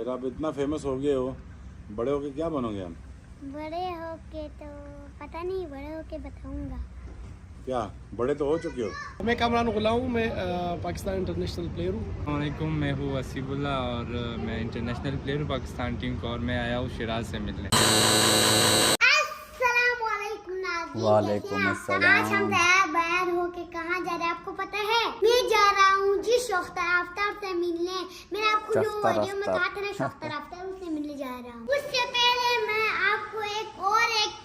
फिर आप इतना फेमस हो गए हो, बड़े होके क्या बनोगे आप? बड़े होके तो पता नहीं, बड़े होके बताऊंगा। क्या बड़े तो हो चुके हो? मैं कामरान गुलाम हूँ। मैं पाकिस्तान इंटरनेशनल प्लेयर हूँ। अस्सलामुअलैकुम, मैं हूँ वसीबुल्ला और मैं इंटरनेशनल प्लेयर हूँ पाकिस्तान टीम को, और मैं आया हूँ शिराज से मिलने। वालेकुम अस्सलाम। आज हम तैयार होके कहाँ जा रहे हैं आपको पता है? मैं जा रहा हूँ जी शख्तर आफ्ताब से मिलने। मैंने आपको जो वीडियो में कहा था ना, शख्तर आफ्ताब उससे मिलने जा रहा हूँ। उससे पहले मैं आपको एक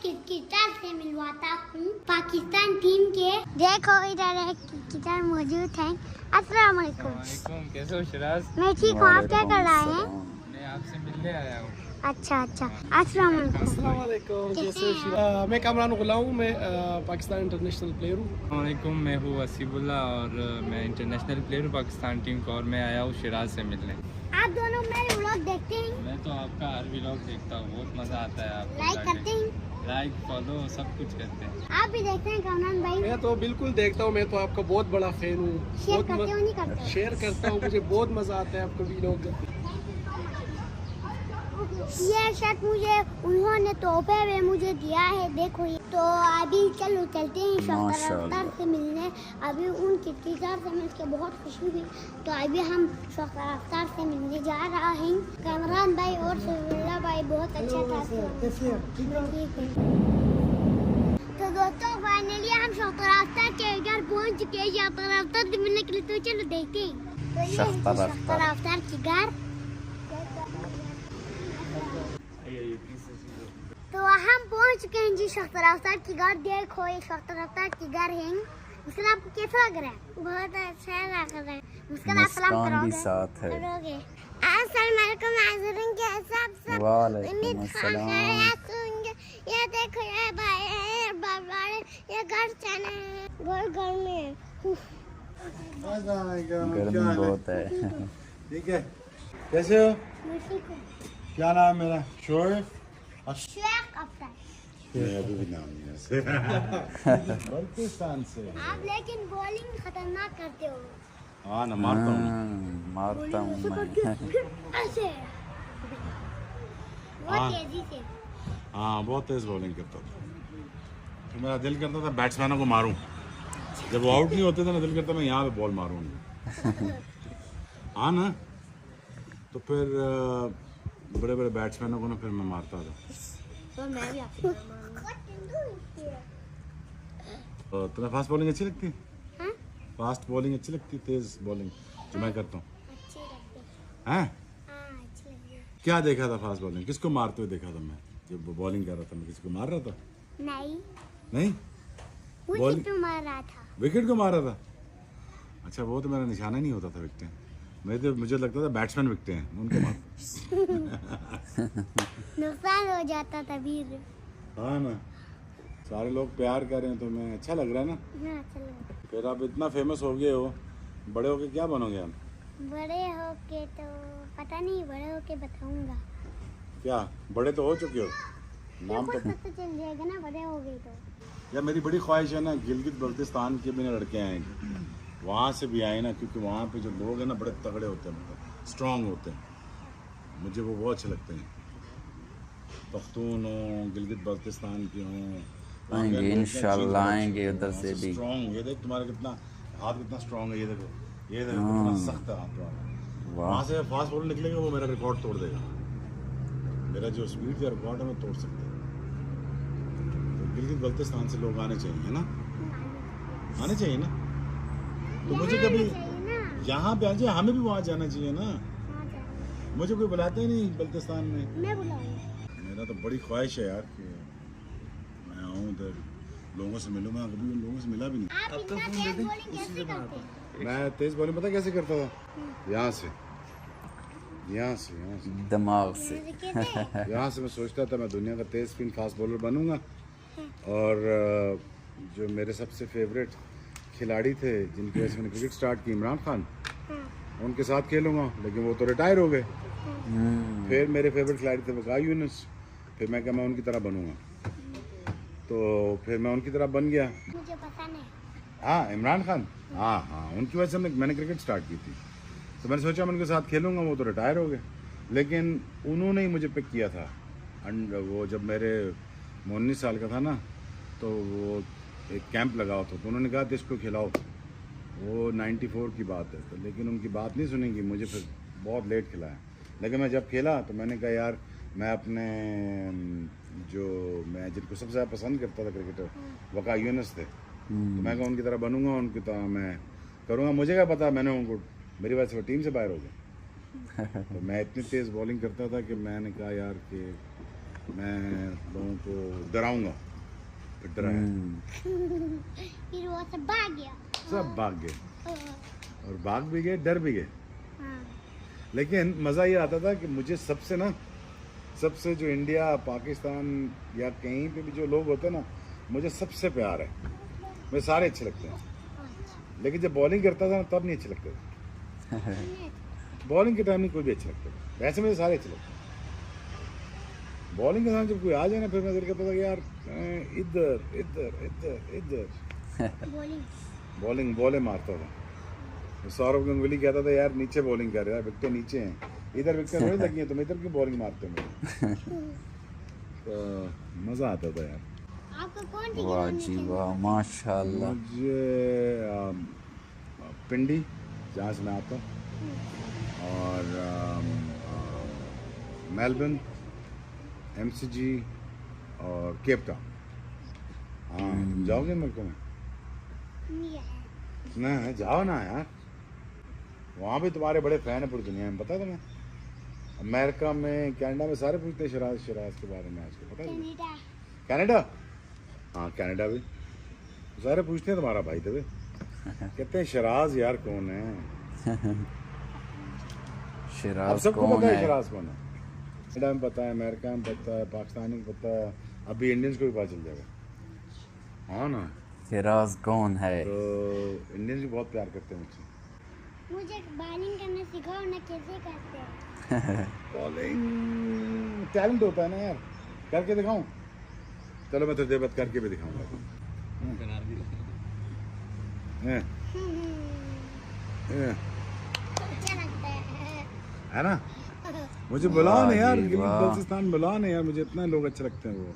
क्रिकेटर से मिलवाता हूँ, पाकिस्तान टीम के। देखो इधर एक क्रिकेटर मौजूद है। अस्सलाम वालेकुम। कैसे हो शिराज? मैं ठीक हूँ, आप क्या कर रहे हैं? मैं आपसे मिलने आया हूँ। अच्छा अच्छा, अस्सलाम वालेकुम। जैसे मैं कामरान गुलाम हूँ। मैं पाकिस्तान इंटरनेशनल प्लेयर हूँ। अस्सलामुअलैकुम, मैं हूँ वसीबुल्ला और मैं इंटरनेशनल प्लेयर हूँ पाकिस्तान टीम को, और मैं आया हूँ शिराज से मिलने। आप दोनों मेरे व्लॉग देखते हैं? मैं तो आपका हर व्लॉग देखता हूँ, बहुत मज़ा आता है। आप लाइक करते हैं? लाइक फॉलो सब कुछ करते हैं। आप भी देखते हैं कामरान भाई? मैं तो बिल्कुल देखता हूँ। मैं तो आपका बहुत बड़ा फैन हूँ। शेयर करते हो नहीं करते? शेयर करता हूँ, मुझे बहुत मजा आता है आपका वीडियो। ये शर्ट मुझे उन्होंने तोहफे में मुझे दिया है, देखो ये। तो अभी चलते हैं शख्तर आफ्ताब से मिलने। अभी उन क्रिकेटर से मिल के बहुत खुशी हुई, तो अभी हम शख्तर आफ्ताब से मिलने जा रहा हैं। कामरान भाई और सफीउल्लाह भाई बहुत अच्छा था। ठीक है। तो दोस्तों फाइनली हम शख्तर आफ्ताब के घर पहुंच चुके हैं। शख्तर आफ्ताब से मिलने के लिए तो चलो देखते हैं। तो ये शख्तर आफ्ताब के घर। तो हम पहुंच चुके हैं जी शख्तर आफ्ताब की घर। देखो ये शख्तर आफ्ताब की घर है। मुस्कान आपको कैसा लग रहा है? बहुत अच्छा लग रहा है। मुस्कान आप सलाम करोगे? भी साथ है। अस्सलाम वालेकुम नाज़रीन, कैसे आप सब? वालेकुम अस्सलाम। ये देखो ये भाई है, बाबा ये घर चले हैं, घर में गर्मी बहुत है। ठीक है, कैसे हो? क्या नाम है मेरा? शोएब। शेख आफ्ताब। अभी भी नाम नहीं है पाकिस्तान से। आप लेकिन बॉलिंग खतरनाक करते हो। हाँ ना, मारता हूँ। मारता हूँ मैं। ऐसे बहुत तेजी से। हाँ, बहुत तेज बॉलिंग करता था। तो मेरा दिल करता था बैट्समैनों को मारूं। जब वो आउट नहीं होते थे ना, दिल करता मैं यहाँ पे बॉल मारूं उनको। हाँ ना, तो फिर बड़े बड़े बैट्समैनों को ना फिर मैं मारता था। तो मैं भी आपको तो तुम्हें फास्ट बॉलिंग अच्छी लगती है? हाँ? फास्ट बॉलिंग अच्छी लगती है, तेज बॉलिंग जो मैं करता हूँ? अच्छी लगती हैं? हाँ, अच्छी लगती है। क्या देखा था फास्ट बॉलिंग? किसको मारते हुए देखा था मैं? जब बॉलिंग कर रहा था मैं किसी को मार रहा था? नहीं, नहीं, विकेट पे मार रहा था। विकेट को मार रहा था? अच्छा, वो तो मेरा निशाना नहीं होता था विकेट। मुझे लगता था बैट्समैन विकटे हैं, उनको मार। नुकसान हो जाता था फिर। हाँ ना, सारे लोग प्यार कर रहे हैं तो मैं अच्छा लग रहा है ना। हाँ चलो। फिर आप इतना फेमस हो गए हो, बड़े होके क्या बनोगे आप? बड़े होके तो पता नहीं, बड़े होके बताऊंगा। क्या बड़े तो हो चुके हो? नाम तो पता चल जाएगा ना बड़े हो गए तो। यार मेरी बड़ी ख्वाहिश है ना, गिलगित बल्तिस्तान के भी ना लड़के आएंगे, वहाँ से भी आए ना, क्योंकि वहाँ पे जो लोग हैं ना बड़े तगड़े होते हैं, मतलब स्ट्रांग होते हैं। मुझे वो बहुत अच्छे लगते हैं। पख्तून हो, गिलगित बल्तिस्तान के हों, आएंगे इंशाल्लाह, आएंगे उधर से भी। स्ट्रांग, ये देख तुम्हारा कितना हाथ कितना स्ट्रांग है, ये देखो, ये देखो कितना सख्त है हाथ तुम्हारा। वहाँ से फास्ट बॉलर निकलेगा, वो मेरा रिकॉर्ड तोड़ देगा। मेरा जो स्पीड का रिकॉर्ड है मैं तोड़ सकता हूँ। तो गिलगित बल्तिस्तान से लोग आने चाहिए ना, आने चाहिए ना। तो मुझे कभी यहाँ पे आ जाए, हमें भी वहाँ जाना चाहिए ना। मुझे कोई बुलाता ही नहीं बल्तिस्तान में। मैं बुलाऊंगा। मेरा तो बड़ी ख्वाहिश है यार कि मैं आऊँ उधर, लोगों से मिलूँ। मैं कभी उन लोगों से मिला भी नहीं। आप इतना तेज बॉलिंग कैसे करते हैं? मैं तेज बॉलिंग पता कैसे करता था? यहाँ से दिमाग से। यहाँ से मैं सोचता था मैं दुनिया का तेज स्पिन फास्ट बॉलर बनूंगा, और जो मेरे सबसे फेवरेट खिलाड़ी थे जिनकी वजह से मैंने क्रिकेट स्टार्ट की, इमरान खान, उनके साथ खेलूंगा। लेकिन वो तो रिटायर हो गए। फिर मेरे फेवरेट खिलाड़ी थे वकास यूनुस। फिर मैं क्या मैं उनकी तरह बनूंगा, तो फिर मैं उनकी तरह बन गया। मुझे पता नहीं। हाँ, इमरान खान, हाँ हाँ, उनकी वजह से मैंने क्रिकेट स्टार्ट की थी। तो मैंने सोचा मैं उनके साथ खेलूंगा, वो तो रिटायर हो गए। लेकिन उन्होंने ही मुझे पिक किया था। वो जब मेरे 19 साल का था ना, तो वो एक कैंप लगा हुआ था, तो उन्होंने कहा था इसको खिलाओ। वो 94 की बात है, तो लेकिन उनकी बात नहीं सुनेंगी, मुझे फिर बहुत लेट खिलाया। लेकिन मैं जब खेला तो मैंने कहा यार मैं अपने मैं जिनको सबसे ज़्यादा पसंद करता था क्रिकेटर, वका यूनुस थे, तो मैं कहा उनकी तरह बनूंगा, उनकी तरह मैं करूँगा। मुझे क्या पता, मैंने उनको मेरी वजह से वो टीम से बाहर हो गए। तो मैं इतनी तेज़ बॉलिंग करता था कि मैंने कहा यार कि मैं लोगों को डराऊंगा, फिर डराया, फिर वो सब भाग गया। सब भाग गए, और भाग भी गए, डर भी गए। हाँ। लेकिन मज़ा ये आता था कि मुझे सबसे जो इंडिया पाकिस्तान या कहीं पे भी जो लोग होते हैं ना, मुझे सबसे प्यार है, मुझे सारे अच्छे लगते हैं। लेकिन जब बॉलिंग करता था ना तब नहीं अच्छे लगते थे। बॉलिंग के टाइम नहीं कोई भी अच्छे लगते थे, वैसे मुझे सारे अच्छे लगते हैं। बॉलिंग के साथ जब कोई आ जाए ना, फिर मैं दिल करता था कि यार इधर इधर इधर इधर बॉलिंग बॉले मारता था। तो सौरव गंगुली कहता था यार नीचे बॉलिंग कर यार, विकेटें नीचे हैं, इधर विकेटें थोड़ी लगी हैं, तुम इधर क्यों बॉलिंग मारते हो? तो मज़ा आता था यार। आपको कौन सी वाह जी वाह, माशाल्लाह। मुझे पिंडी, जहाँ से मैं आता हूँ, और मेलबर्न, MCG और केप टाउन। हाँ, तुम जाओगे मेरे को में? ना जाओ ना यार, वहाँ भी तुम्हारे बड़े फ़ैन है पूरी दुनिया में, पता है तुम्हें? अमेरिका में, कनाडा में सारे पूछते हैं शराज के बारे में आजकल, पता है? कनाडा, हाँ कनाडा भी सारे पूछते हैं तुम्हारा भाई, तभी कहते हैं शराज यार कौन है? शिराज सबको कौन पता है है? शराज कौन है। कनाडा में पता है, अमेरिका में पता है, पाकिस्तानी को पता है, अभी इंडियंस को भी पता चल जाएगा। हाँ ना, शिराज कौन है? तो इंडियंस भी बहुत प्यार करते हैं मुझसे। मुझे बॉलिंग करना सिखाओ ना, कैसे करते हैं? बॉलिंग टैलेंट होता है ना यार, करके दिखाऊं? चलो मैं तो देर बाद करके भी दिखाऊंगा। अच्छा लगता है ना? मुझे बुलाओ ना यार, वाह जी वाह। बल्चिस्तान बुलाओ ना यार, मुझे इतना लोग अच्छे लगते हैं, वो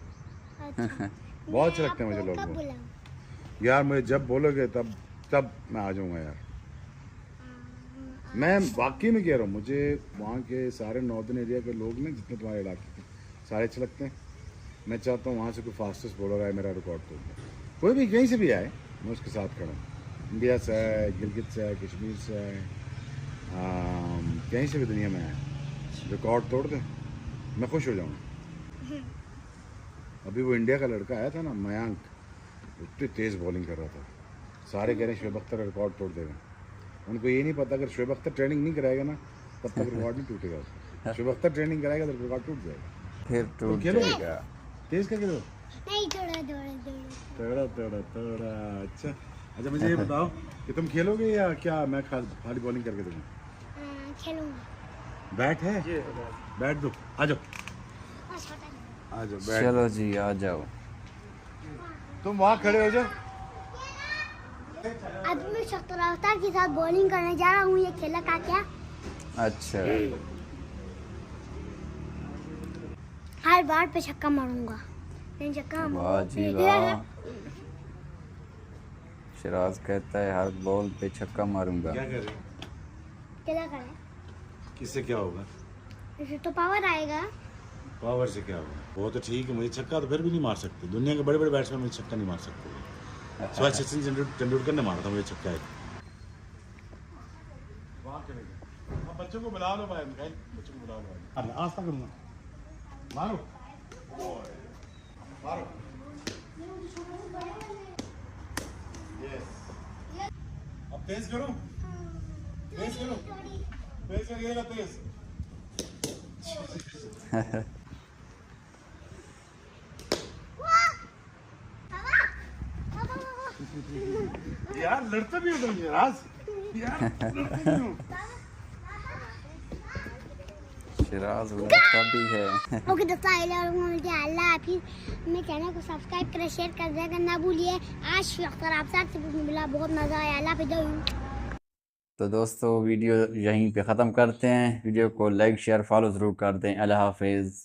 अच्छा। बहुत अच्छे लगते हैं मुझे लोग कब वो। बुलाऊं? यार मुझे जब बोलोगे तब मैं आ जाऊंगा यार। मैं वाकई में कह रहा हूँ, मुझे वहाँ के सारे नॉर्दर्न एरिया के लोग ना, जितने तुम्हारे इलाके के, सारे अच्छे लगते हैं। मैं चाहता हूँ वहाँ से कोई फास्टेस्ट बॉलर आए, मेरा रिकॉर्ड तोड़ दे। कोई भी कहीं से भी आए, मैं उसके साथ खड़ा हूँ। इंडिया से आए, गिलगित से आए, कश्मीर से आए, कहीं से भी दुनिया में आए, रिकॉर्ड तोड़ दे, मैं खुश हो जाऊँगा। अभी वो इंडिया का लड़का आया था ना, मयांक, इतनी तेज़ बॉलिंग कर रहा था, सारे कह रहे हैं शुएब अख्तर रिकॉर्ड तोड़ देगा। उनको ये नहीं पता, अगर शुएब अख्तर ट्रेनिंग नहीं कराएगा ना, तब तक रिकॉर्ड नहीं टूटेगा। शुएब अख्तर ट्रेनिंग कराएगा तो रिकॉर्ड टूट जाएगा। फिर टूट खेलोगे? जाएगा। तेज का खेलो, नहीं, तगड़ा। अच्छा मुझे ये बताओ कि तुम खेलोगे या क्या मैं खाली बॉलिंग करके दूँगा? खेलूंगा। बैट है? बैट दो, आ जाओ और छोटा आ जाओ, बैट चलो जी आ जाओ। तुम वहाँ खड़े हो जाओ। अभी मैं शक्तरावता के साथ बॉलिंग करने जा रहा हूँ। ये खेला का क्या? अच्छा, हर बार पे छक्का मारूंगा। नहीं छक्का वाह जी वाह। शिराज कहता है हर बॉल पे छक्का मारूंगा। क्या कर रहे हो? खेला करे। किससे क्या होगा? इससे तो पावर आएगा। पावर से क्या होगा? वो तो ठीक है, मुझे छक्का तो फिर भी नहीं मार सकते। दुनिया के बड़े बड़े बैट्समैन मुझे छक्का नहीं मार सकते। सुभाष सचिन तेंदुलकर ने मारा था मुझे छक्का एक। बच्चों को बुला लो भाई, बच्चों को बुला लो। आस्था करूँगा, मारो मारो। अब तेज करो, तेज करो, तेज करिएगा, तेज। यार लड़ते भी हो तुम यार, लड़ते भी हो। शिराज लड़ता भी है। ओके दोस्तों, अल्लाह हाफिज़। मेरे चैनल को सब्सक्राइब करें, शेयर कर ना भूलिए। आज अख्तर आप साथ से मिला, बहुत मज़ा आया। अल्लाह हाफिज़। तो दोस्तों वीडियो यहीं पे ख़त्म करते हैं। वीडियो को लाइक शेयर फॉलो ज़रूर कर दें। अल्लाह हाफिज़।